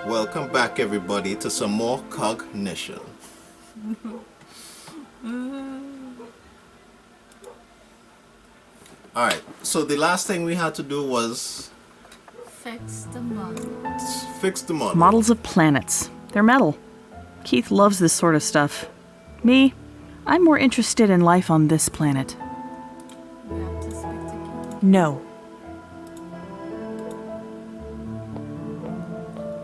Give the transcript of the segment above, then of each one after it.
Welcome back, everybody, to some more cognition. Alright, so the last thing we had to do was Fix the model. fix the model. Models of planets. They're metal. Keith loves this sort of stuff. Me, I'm more interested in life on this planet. We have to speak to Keith. No.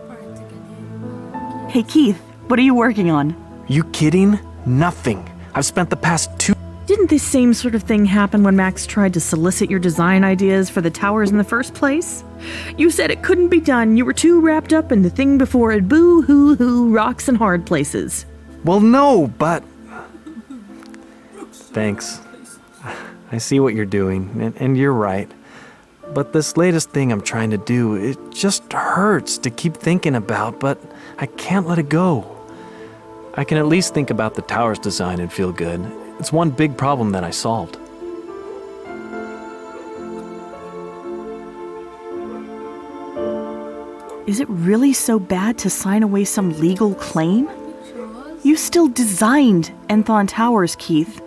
Part to get him. Hey Keith, what are you working on? You kidding? Nothing. I've spent the past 2... Didn't this same sort of thing happen when Max tried to solicit your design ideas for the towers in the first place? You said it couldn't be done. You were too wrapped up in the thing before it. Boo-hoo-hoo, rocks and hard places. Well, no, but... Thanks. I see what you're doing, and you're right. But this latest thing I'm trying to do, it just hurts to keep thinking about, but I can't let it go. I can at least think about the tower's design and feel good. It's one big problem that I solved. Is it really so bad to sign away some legal claim? You still designed Enthon Towers, Keith.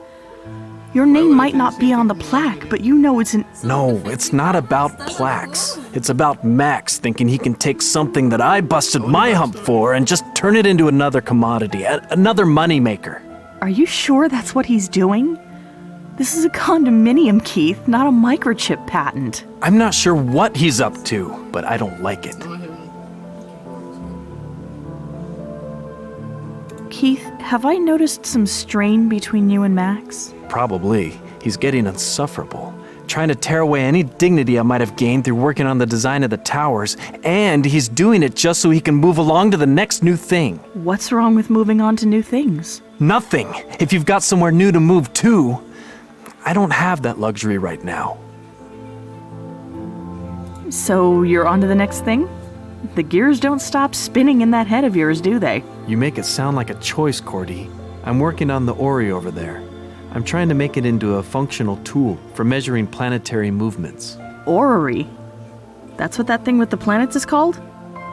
Your name might not be on the plaque, but you know it's an... No, it's not about plaques. It's about Max thinking he can take something that I busted my hump for and just turn it into another commodity, another moneymaker. Are you sure that's what he's doing? This is a condominium, Keith, not a microchip patent. I'm not sure what he's up to, but I don't like it. Keith, have I noticed some strain between you and Max? Probably. He's getting insufferable, trying to tear away any dignity I might have gained through working on the design of the towers, and he's doing it just so he can move along to the next new thing. What's wrong with moving on to new things? Nothing. If you've got somewhere new to move to, I don't have that luxury right now. So you're on to the next thing? The gears don't stop spinning in that head of yours, do they? You make it sound like a choice, Cordy. I'm working on the Ori over there. I'm trying to make it into a functional tool for measuring planetary movements. Orrery. That's what that thing with the planets is called?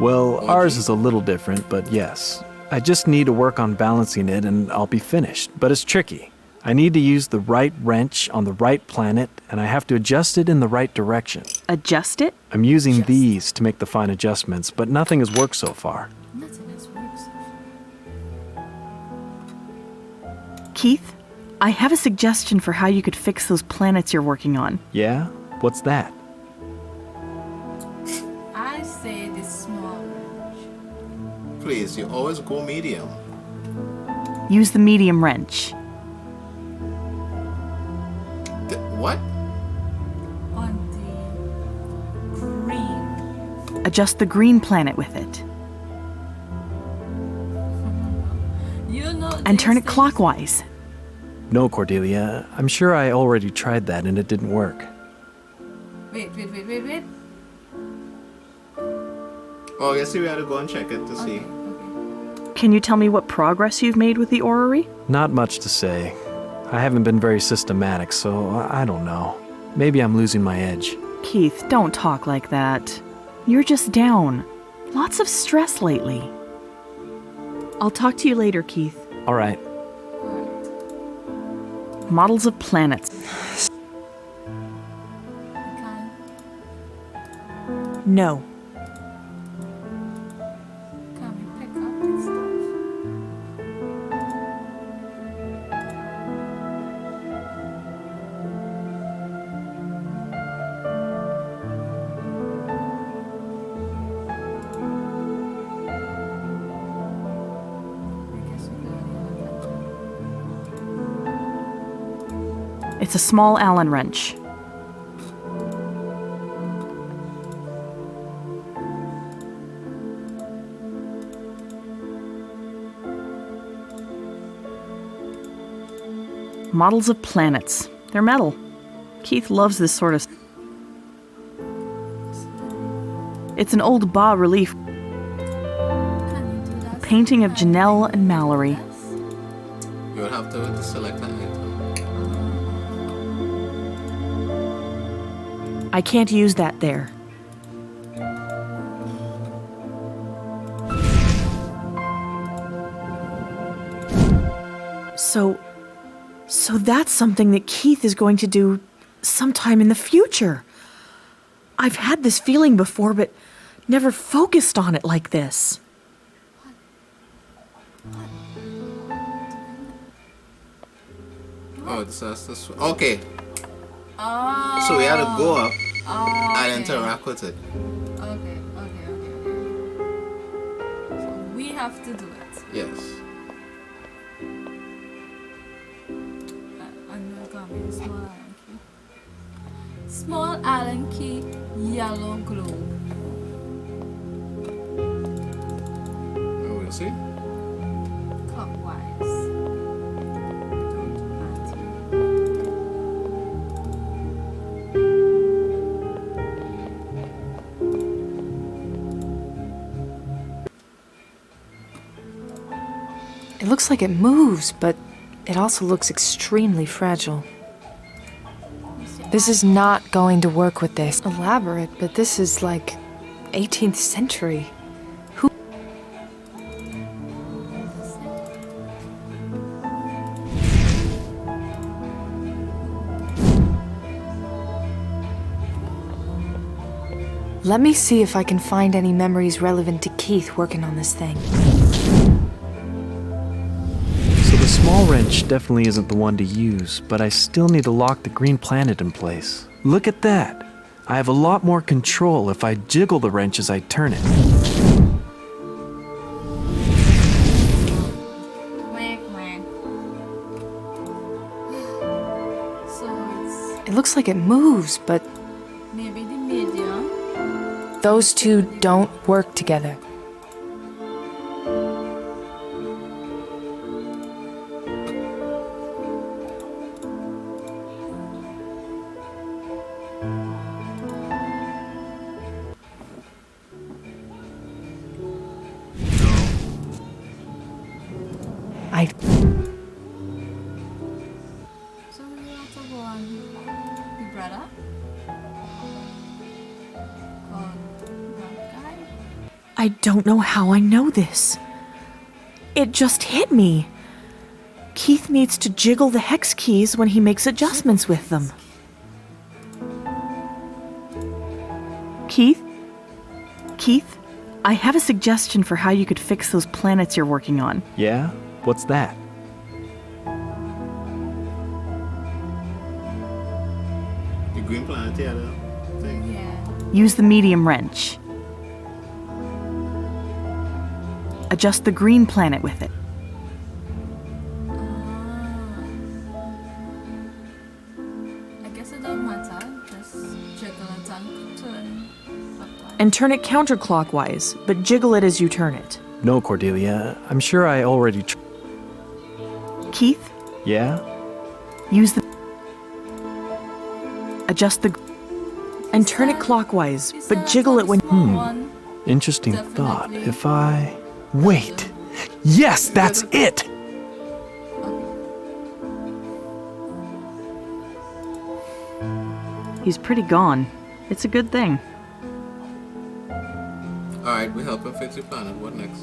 Well, ours is a little different, but yes. I just need to work on balancing it and I'll be finished, but it's tricky. I need to use the right wrench on the right planet, and I have to adjust it in the right direction. Adjust it? I'm using these to make the fine adjustments, but nothing has worked so far. Nothing else works. Keith, I have a suggestion for how you could fix those planets you're working on. Yeah? What's that? I say this small wrench. Please, you always go medium. Use the medium wrench. What? On the green. Adjust the green planet with it. You know And turn it these clockwise. No, Cordelia. I'm sure I already tried that and it didn't work. things- Wait. Oh, I guess we had to go and check it to see. Okay. Can you tell me what progress you've made with the orrery? Not much to say. I haven't been very systematic, so I don't know. Maybe I'm losing my edge. Keith, don't talk like that. You're just down. Lots of stress lately. I'll talk to you later, Keith. All right. Alright. Models of planets. Okay. No. Can we pick up this stuff? I guess we got it. It's a small Allen wrench. Models of planets. They're metal. Keith loves this sort of... It's an old bas-relief Can you do that? painting of Janelle and Mallory. Yes. You would have to select that item. I can't use that there. So that's something that Keith is going to do sometime in the future. I've had this feeling before, but never focused on it like this. Oh, that's this. Okay, Oh. so we had to go up Oh, and okay. interact with it. Okay. So we have to do it. Yes. And we're going to small Allen key. Small Allen key, yellow globe. Oh, we'll see. Clockwise. It looks like it moves, but it also looks extremely fragile. This is not going to work with this. Elaborate, but this is like 18th century. Let me see if I can find any memories relevant to Keith working on this thing. So the small wrench definitely isn't the one to use, but I still need to lock the green planet in place. Look at that! I have a lot more control if I jiggle the wrench as I turn it. Quick. So It looks like it moves, but it's maybe the medium. those two don't work together. I So we have to go on the brother. Called that guy. I don't know how I know this. It just hit me. Keith needs to jiggle the hex keys when he makes adjustments with them. Keith? Keith? I have a suggestion for how you could fix those planets you're working on. Yeah? What's that? The green planet, yeah, the thing. Yeah. Use the medium wrench. Adjust the green planet with it. I guess it doesn't matter. Just jiggle it and turn clockwise. And turn it counterclockwise, but jiggle it as you turn it. No, Cordelia. I'm sure I already Keith? Yeah? Use the... Adjust the... And turn it clockwise, but jiggle it when... One. Interesting thought. Definitely. If I... Wait! Yes, that's it! He's pretty gone. It's a good thing. Alright, we help him fix the planet. What next?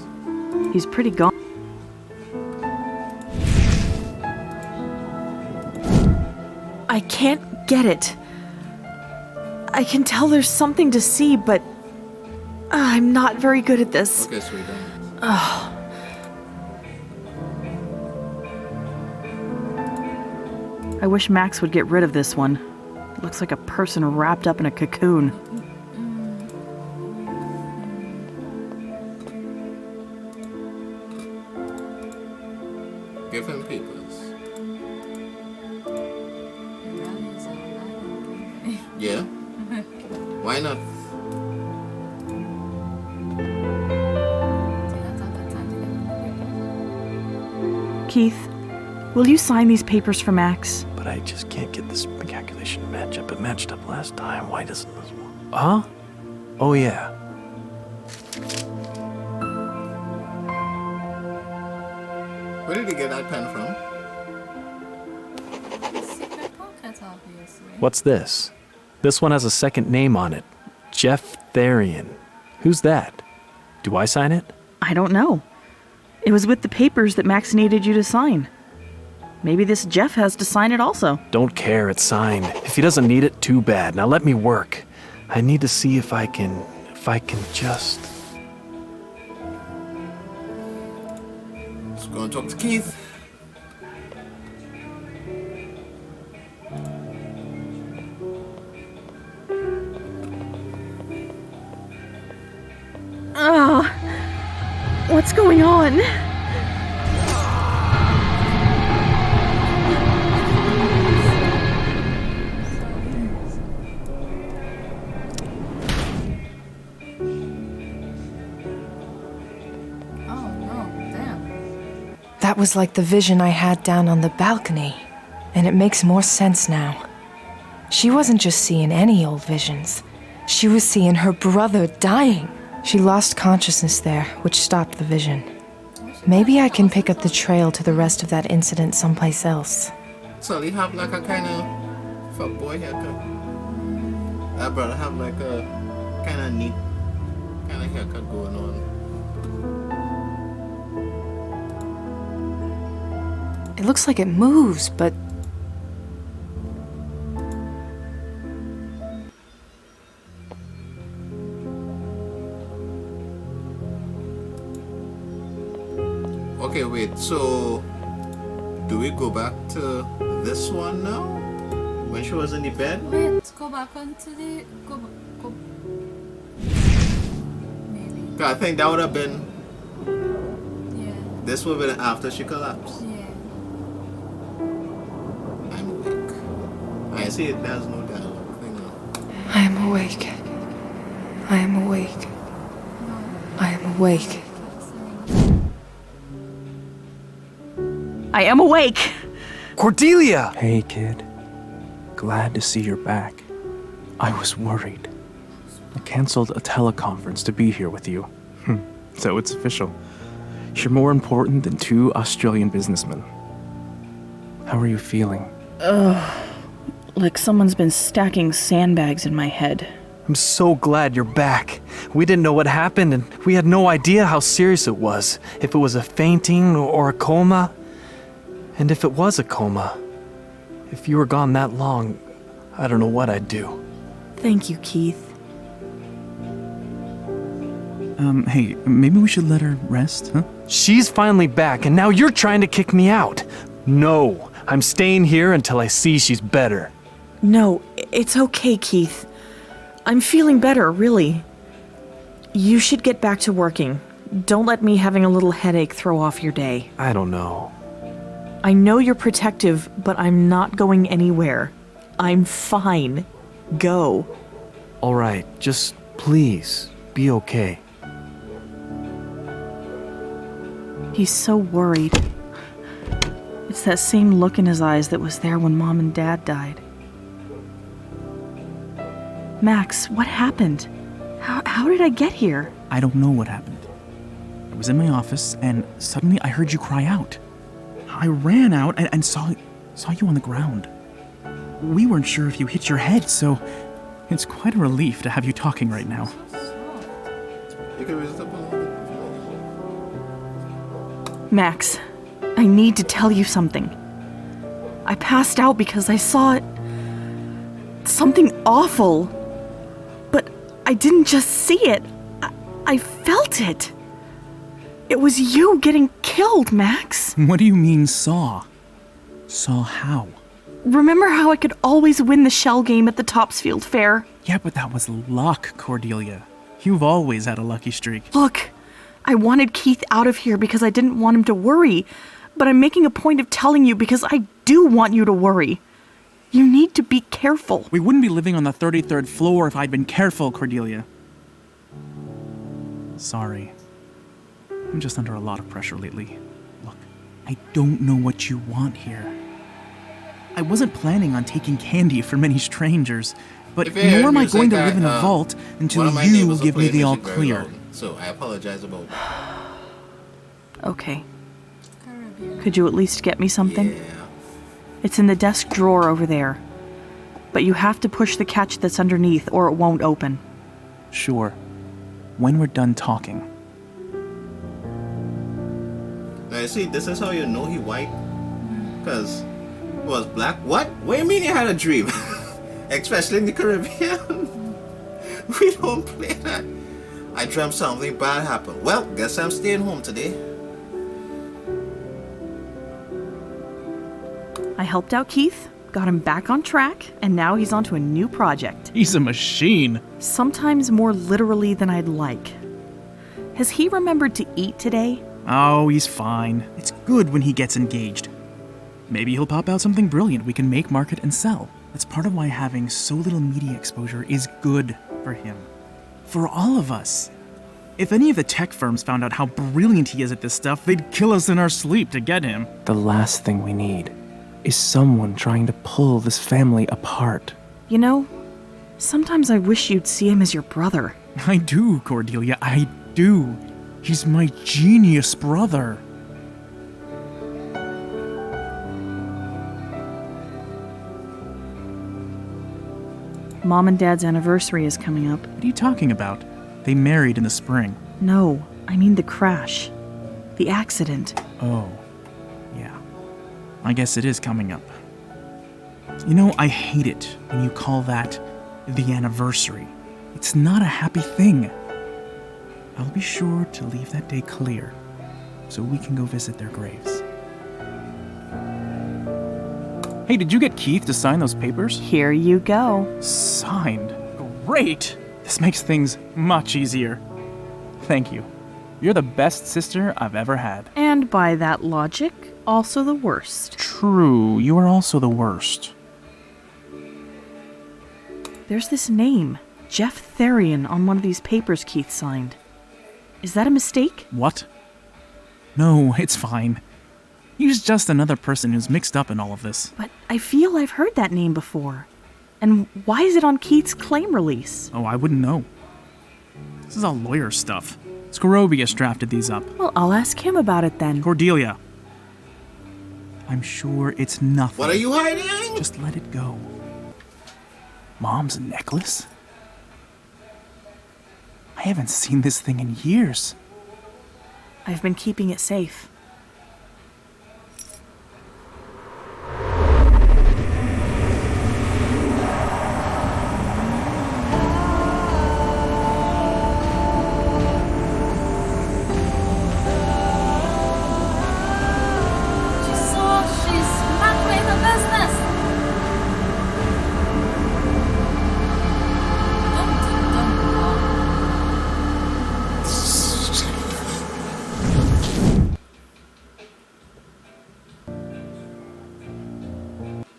He's pretty gone. I can't get it. I can tell there's something to see, but I'm not very good at this. Okay, sweetie. I wish Max would get rid of this one. It looks like a person wrapped up in a cocoon. Give him papers. Yeah? Why not? Keith, will you sign these papers for Max? But I just can't get this calculation to match up. It matched up last time. Why doesn't this one? Huh? Oh, yeah. Where did he get that pen from? Secret pocket, obviously. What's this? This one has a second name on it. Jeff Therian. Who's that? Do I sign it? I don't know. It was with the papers that Max needed you to sign. Maybe this Jeff has to sign it also. Don't care, it's signed. If he doesn't need it, too bad. Now let me work. I need to see if I can just... Let's go and talk to Keith. What's going on? Oh no, damn. That was like the vision I had down on the balcony, and it makes more sense now. She wasn't just seeing any old visions. She was seeing her brother dying. She lost consciousness there, which stopped the vision. Maybe I can pick up the trail to the rest of that incident someplace else. So he have like a kind of fuckboy haircut. That brother have like a kind of neat kind of haircut going on. It looks like it moves, but... Okay, wait, so do we go back to this one now? When she was in the bed? Wait, go back onto the go. Maybe. 'Cause I think that would have been, Yeah. this would have been after she collapsed. Yeah. I'm awake. I see it, there's no dialogue thing now. I am awake. I am awake. I am awake. I am awake. Cordelia! Hey, kid. Glad to see you're back. I was worried. I canceled a teleconference to be here with you. So it's official. You're more important than 2 Australian businessmen. How are you feeling? Like someone's been stacking sandbags in my head. I'm so glad you're back. We didn't know what happened, and we had no idea how serious it was. If it was a fainting or a coma. And if it was a coma, if you were gone that long, I don't know what I'd do. Thank you, Keith. Hey, maybe we should let her rest, huh? She's finally back, and now you're trying to kick me out. No, I'm staying here until I see she's better. No, it's okay, Keith. I'm feeling better, really. You should get back to working. Don't let me having a little headache throw off your day. I don't know. I know you're protective, but I'm not going anywhere. I'm fine. Go. All right, just please be okay. He's so worried. It's that same look in his eyes that was there when Mom and Dad died. Max, what happened? How did I get here? I don't know what happened. I was in my office, and suddenly I heard you cry out. I ran out and saw you on the ground. We weren't sure if you hit your head, so it's quite a relief to have you talking right now. You can raise it up a little bit. Max, I need to tell you something. I passed out because I saw it. Something awful. But I didn't just see it. I felt it. It was you getting killed, Max. What do you mean, saw? Saw how? Remember how I could always win the shell game at the Topsfield Fair? Yeah, but that was luck, Cordelia. You've always had a lucky streak. Look, I wanted Keith out of here because I didn't want him to worry. But I'm making a point of telling you because I do want you to worry. You need to be careful. We wouldn't be living on the 33rd floor if I'd been careful, Cordelia. Sorry. I'm just under a lot of pressure lately. Look, I don't know what you want here. I wasn't planning on taking candy from any strangers, but If you hear nor am I music, going to live in a vault one until of my you neighbors give will me play the all music very clear. loud, so I apologize about Okay. Caribbean. Could you at least get me something? Yeah. It's in the desk drawer over there. But you have to push the catch that's underneath or it won't open. Sure. When we're done talking. Now you see, this is how you know he white. because it was black. What? What do you mean you had a dream? Especially in the Caribbean. We don't play that. I dreamt something bad happened. Well, guess I'm staying home today. I helped out Keith, got him back on track, and now he's onto a new project. He's a machine. Sometimes more literally than I'd like. Has he remembered to eat today? Oh, he's fine. It's good when he gets engaged. Maybe he'll pop out something brilliant we can make, market, and sell. That's part of why having so little media exposure is good for him. For all of us. If any of the tech firms found out how brilliant he is at this stuff, they'd kill us in our sleep to get him. The last thing we need is someone trying to pull this family apart. You know, sometimes I wish you'd see him as your brother. I do, Cordelia, I do. He's my genius brother. Mom and Dad's anniversary is coming up. What are you talking about? They married in the spring. No, I mean the crash. The accident. Oh, yeah. I guess it is coming up. You know, I hate it when you call that the anniversary. It's not a happy thing. I'll be sure to leave that day clear so we can go visit their graves. Hey, did you get Keith to sign those papers? Here you go. Signed? Great! This makes things much easier. Thank you. You're the best sister I've ever had. And by that logic, also the worst. True, you are also the worst. There's this name, Jeff Therian, on one of these papers Keith signed. Is that a mistake? What? No, it's fine. He's just another person who's mixed up in all of this. But I feel I've heard that name before. And why is it on Keith's claim release? Oh, I wouldn't know. This is all lawyer stuff. Scorobius drafted these up. Well, I'll ask him about it then. Cordelia. I'm sure it's nothing. What are you hiding? Just let it go. Mom's necklace? I haven't seen this thing in years. I've been keeping it safe. She's not doing her business.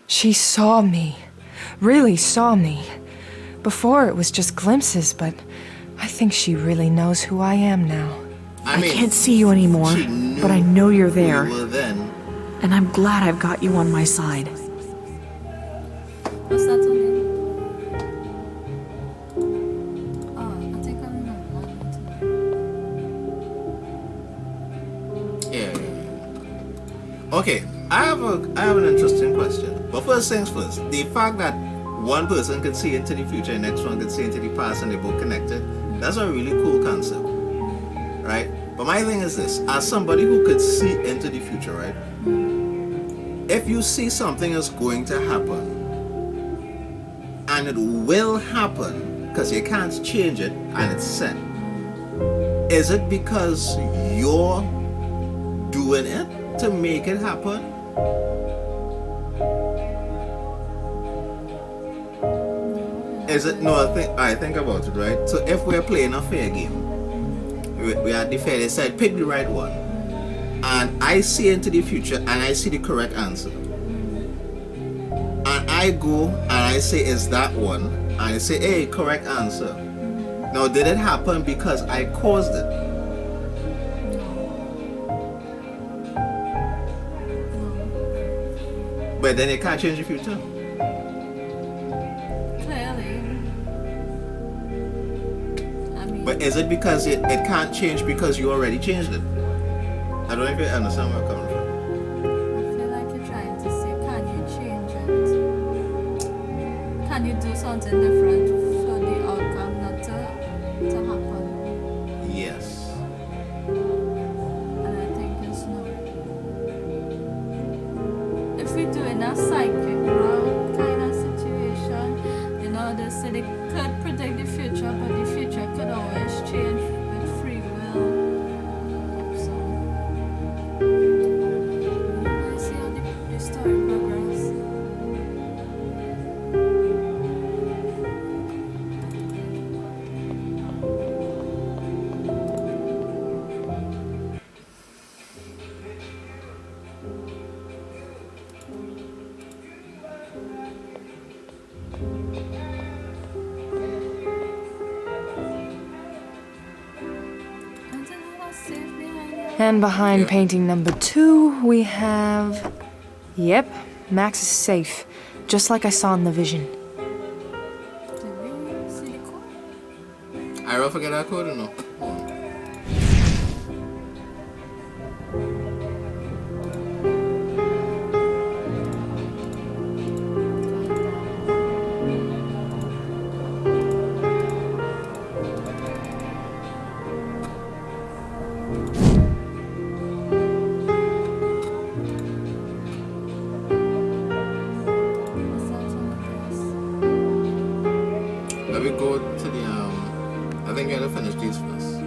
She saw me. Really saw me. Before it was just glimpses, but I think she really knows who I am now. I can't see you anymore, she knew but I know you're there. you were then. And I'm glad I've got you on my side. What's that on it? Oh, I think I remember. Yeah. Okay, I have an interesting question. But first things first, the fact that one person can see into the future and the next one can see into the past and they're both connected, that's a really cool concept, right? But my thing is this, as somebody who could see into the future, right? If you see something is going to happen, and it will happen, because you can't change it, and it's set, is it because you're doing it to make it happen? Is it? No, I think about it, right? So if we're playing a fair game, we are the fair, they said pick the right one, and I see into the future and I see the correct answer, and I go and I say is that one, and I say hey, correct answer. Now did it happen because I caused it? But then it can't change the future. Clearly. I mean, But is it because it can't change because you already changed it? I don't know if you understand where I'm coming from. I feel like you're trying to say, can you change it? Can you do something different for the outcome not to happen? Yes. And I think it's no. If a psychic route kind of situation. You know, they say they could predict the future, but the future could always change with free will. So, let's see how the story progresses. And behind painting number 2, we have... Yep, Max is safe. Just like I saw in the vision. Did we see the code? I don't forget that code or no? What's that on the Let me go to the I think I gotta finish these first.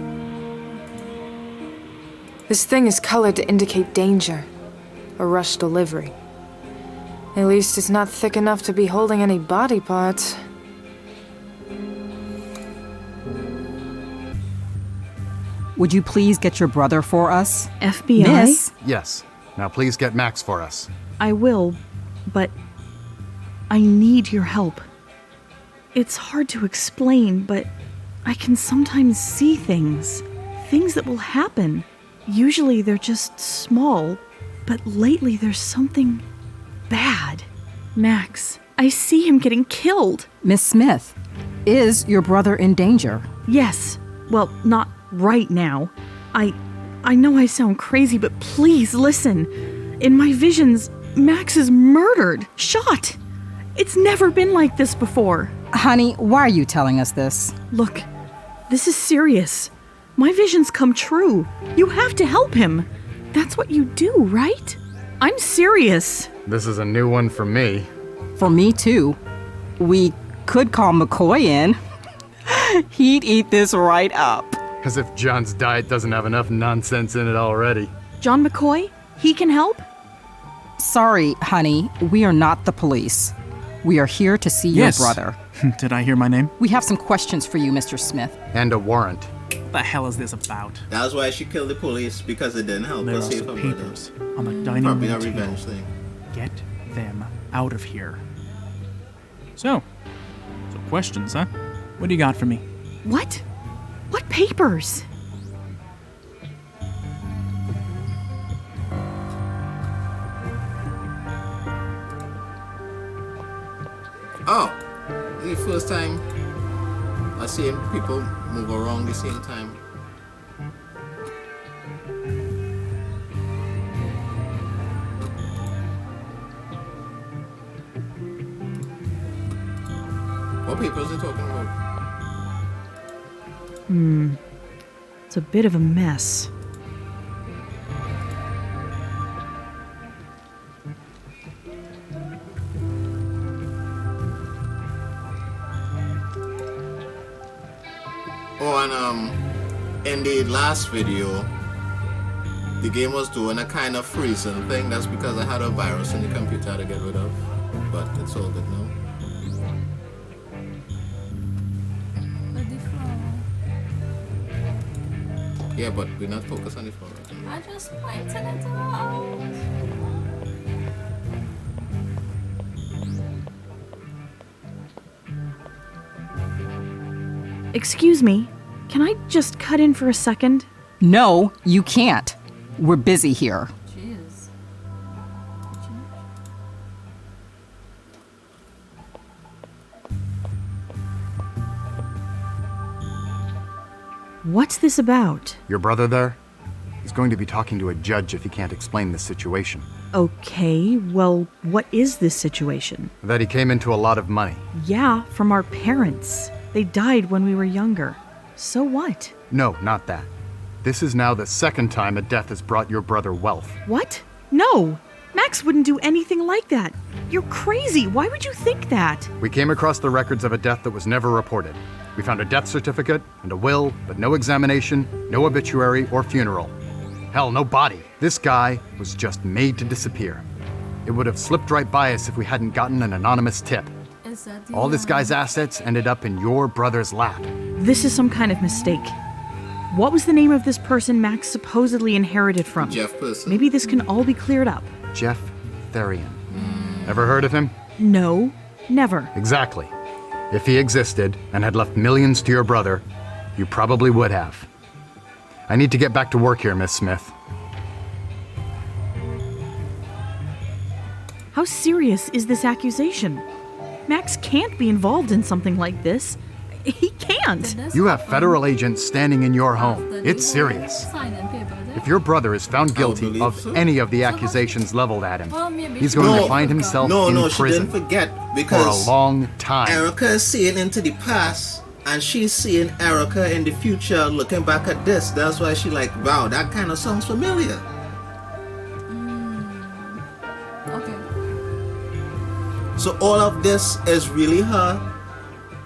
This thing is colored to indicate danger. A rush delivery. At least it's not thick enough to be holding any body parts. Would you please get your brother for us? FBI? Miss? Yes. Now please get Max for us. I will, but I need your help. It's hard to explain, but I can sometimes see things. Things that will happen. Usually they're just small, but lately there's something bad. Max, I see him getting killed. Miss Smith, is your brother in danger? Yes. Well, not right now. I know I sound crazy, but please listen. In my visions, Max is murdered, shot. It's never been like this before. Honey, why are you telling us this? Look, this is serious. My visions come true. You have to help him. That's what you do, right? I'm serious. This is a new one for me. For me, too. We could call McCoy in. He'd eat this right up. As if John's diet doesn't have enough nonsense in it already. John McCoy? He can help? Sorry, honey, we are not the police. We are here to see Yes. your brother. Did I hear my name? We have some questions for you, Mr. Smith. And a warrant. What the hell is this about? That's why she killed the police, because it didn't help There her are save her some brother. papers on the dining Probably room a table. revenge thing. Get them out of here. So questions, huh? What do you got for me? What? What papers? Oh, this is the first time I seen people move around the same time. What papers are they talking about? It's a bit of a mess. Oh, and in the last video, the game was doing a kind of freezing thing. That's because I had a virus in the computer to get rid of, but it's all good now. But the flower. Yeah, but we're not focused on the flower. I just pointed it out. Excuse me, can I just cut in for a second? No, you can't. We're busy here. Jeez. What's this about? Your brother there? He's going to be talking to a judge if he can't explain this situation. Okay, well, what is this situation? That he came into a lot of money. Yeah, from our parents. They died when we were younger. So what? No, not that. This is now the second time a death has brought your brother wealth. What? No! Max wouldn't do anything like that. You're crazy. Why would you think that? We came across the records of a death that was never reported. We found a death certificate and a will, but no examination, no obituary or funeral. Hell, no body. This guy was just made to disappear. It would have slipped right by us if we hadn't gotten an anonymous tip. Is that All this guy's assets ended up in your brother's lap. This is some kind of mistake. What was the name of this person Max supposedly inherited from? Jeff Person. Maybe this can all be cleared up. Jeff Therian. Ever heard of him? No, never. Exactly. If he existed and had left millions to your brother, you probably would have. I need to get back to work here, Miss Smith. How serious is this accusation? Max can't be involved in something like this. He can't. You have federal agents standing in your home. It's serious. If your brother is found guilty believe of so. any of the accusations leveled at him, Well, maybe he's she going to No. find himself No, in she prison didn't forget for a because long time. Erica is seeing into the past and she's seeing Erica in the future looking back at this. That's why she like, wow, that kind of sounds familiar. Okay. So all of this is really her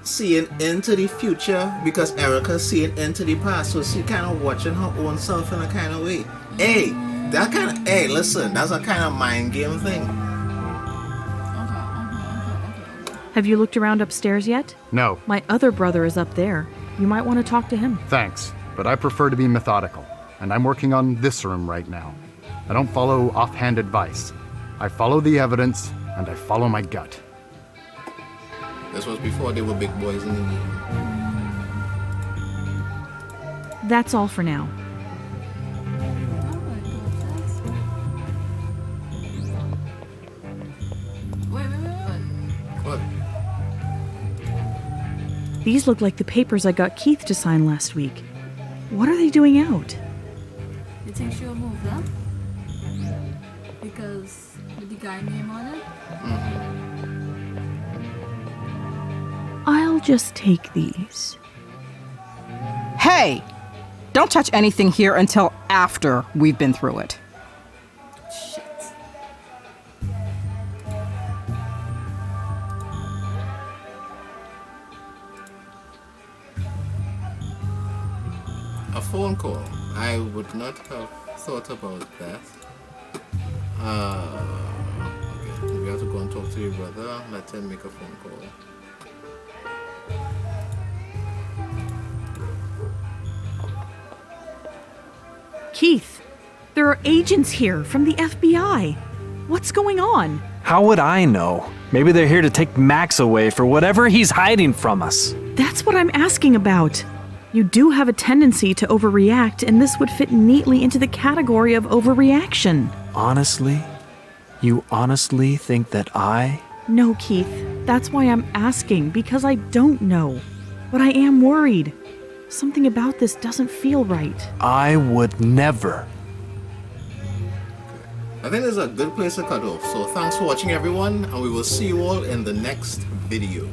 seeing into the future because Erica's seeing into the past. So she kind of watching her own self in a kind of way. Hey, that kind of, hey, listen, that's a kind of mind game thing. Have you looked around upstairs yet? No, My other brother is up there. You might want to talk to him. thanks, but I prefer to be methodical, and I'm working on this room right now. I don't follow offhand advice. I follow the evidence, and I follow my gut. This was before they were big boys in the game. That's all for now. Oh my God, that's... Wait. What? These look like the papers I got Keith to sign last week. What are they doing out? You think she'll move them? Because with the guy name on it? I'll just take these. Hey! Don't touch anything here until after we've been through it. Shit. A phone call. I would not have thought about that. Okay. We have to go and talk to your brother. Let him make a phone call. Keith, there are agents here from the FBI. What's going on? How would I know? Maybe they're here to take Max away for whatever he's hiding from us. That's what I'm asking about. You do have a tendency to overreact, and this would fit neatly into the category of overreaction. Honestly? You honestly think that I... No, Keith. That's why I'm asking, because I don't know. But I am worried. Something about this doesn't feel right. I would never. I think this is a good place to cut off. So thanks for watching, everyone, and we will see you all in the next video.